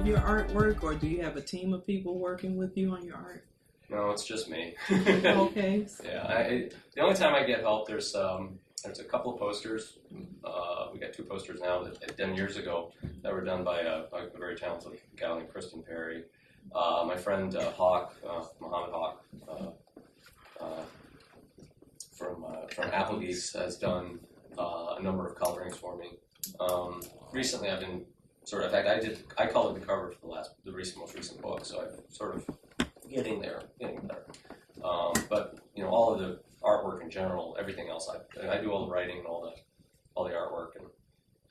of your artwork, or do you have a team of people working with you on your art? No, it's just me. Okay. Yeah, the only time I get help, there's a couple of posters. We got 2 posters now that 10 years ago that were done by a very talented gal named Kristen Perry. My friend Hawk, Muhammad Hawk, from Applebee's has done a number of colorings for me. Recently, I've been in fact, I colored the cover for the most recent book, so I'm sort of getting there. But all of the artwork in general, everything else, I do all the writing and all the artwork, and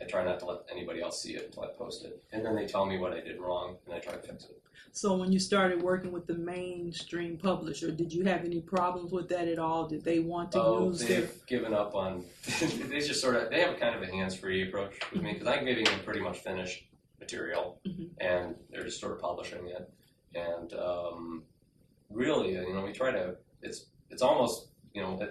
I try not to let anybody else see it until I post it. And then they tell me what I did wrong, and I try to fix it. So when you started working with the mainstream publisher, did you have any problems with that at all? Did they want to use they've given up on, they just they have a kind of a hands-free approach with me, because I'm giving them pretty much finished material, and they're just sort of publishing it. And really, we try to, it's almost,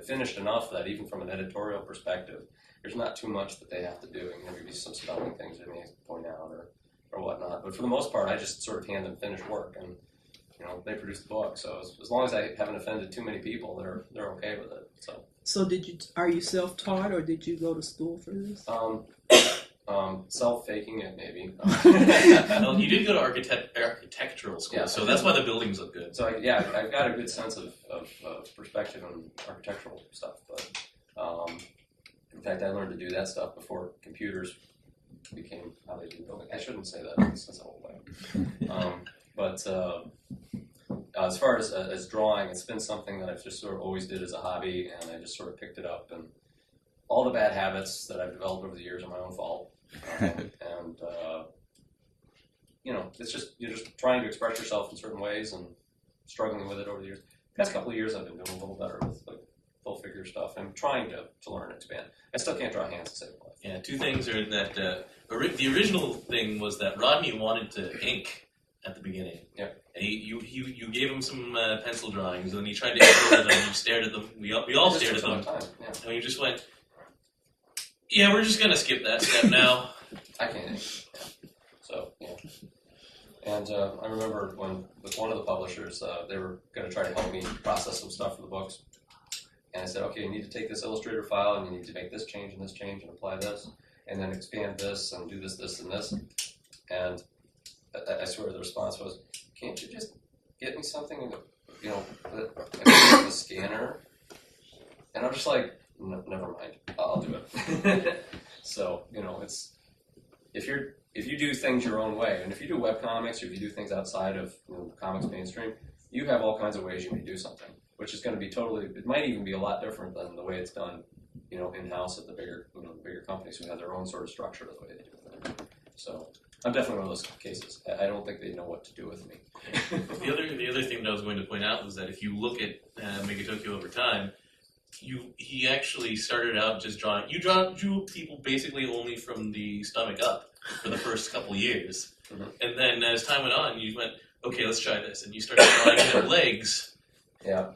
finished enough that even from an editorial perspective, there's not too much that they have to do. Maybe some spelling things they may point out or whatnot. But for the most part, I just sort of hand them finished work, and they produce the book. So as long as I haven't offended too many people, they're okay with it. So are you self-taught, or did you go to school for this? Self-faking it, maybe. Well, you did go to architectural school, so that's why the buildings look good. So I've got a good sense of perspective on architectural stuff. But in fact, I learned to do that stuff before computers became how they do building. I shouldn't say that. That's a whole way. But as far as drawing, it's been something that I've just sort of always did as a hobby, and I just sort of picked it up. And all the bad habits that I've developed over the years are my own fault. It's just you're just trying to express yourself in certain ways and struggling with it over the years. The past couple of years, I've been doing a little better with full figure stuff. I'm trying to learn and expand. I still can't draw hands to save my life. Yeah, 2 things are that the original thing was that Rodney wanted to ink at the beginning. Yeah. And you gave him some pencil drawings, and then he tried to ink over them. You stared at them. We all stared at them. And you just went, yeah, we're just going to skip that step now. I can't. So, yeah. And I remember with one of the publishers, they were going to try to help me process some stuff for the books. And I said, okay, you need to take this Illustrator file, and you need to make this change and apply this, and then expand this and do this, this, and this. And I swear the response was, can't you just get me something, the scanner? And I'm just like, no, never mind, I'll do it. So, it's, if you do things your own way, and if you do webcomics, or if you do things outside of the comics mainstream, you have all kinds of ways you can do something, which is going to be it might even be a lot different than the way it's done, in-house at the bigger companies who have their own sort of structure of the way they do things. So I'm definitely one of those cases. I don't think they know what to do with me. The other thing that I was going to point out was that if you look at Megatokyo over time, he actually started out just drawing. You drew people basically only from the stomach up for the first couple years, and then as time went on, you went, okay, let's try this, and you started drawing their legs, and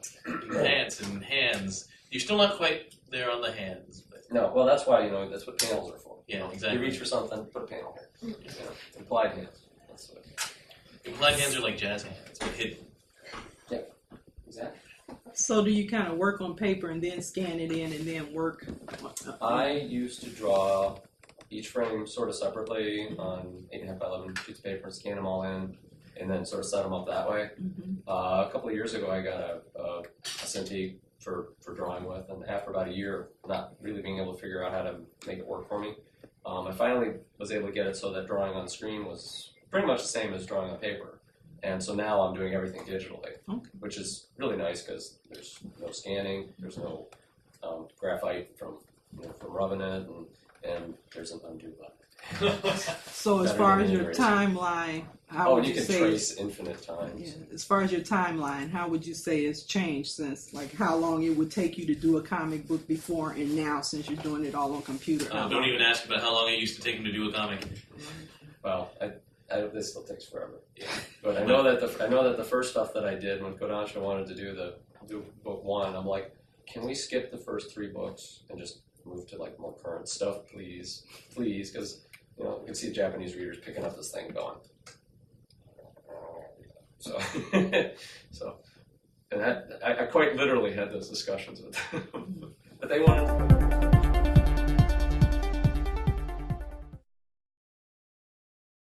pants and hands. You're still not quite there on the hands. But... No, well, that's why that's what panels are for. Yeah, exactly. You reach for something, put a panel here. Implied hands. That's what. Implied hands are like jazz hands, but hidden. Yeah, exactly. So do you kind of work on paper and then scan it in and then work? I used to draw each frame sort of separately on 8.5 by 11 sheets of paper and scan them all in, and then sort of set them up that way. A couple of years ago, I got a Cintiq for drawing with, and after about a year not really being able to figure out how to make it work for me, I finally was able to get it so that drawing on screen was pretty much the same as drawing on paper. And so now I'm doing everything digitally, which is really nice because there's no scanning, there's no graphite from rubbing it, and there's an undo button. So as far as your timeline, how would you say? You can trace infinite times. Yeah, as far as your timeline, how would you say it's changed since, like, how long it would take you to do a comic book before and now, since you're doing it all on computer? Don't even ask about how long it used to take him to do a comic. Well, this still takes forever. Yeah. But I know that the first stuff that I did when Kodansha wanted to do book 1, I'm like, can we skip the first 3 books and just move to like more current stuff, please, because you can see Japanese readers picking up this thing going, So, so, and that I quite literally had those discussions with them, but they wanted.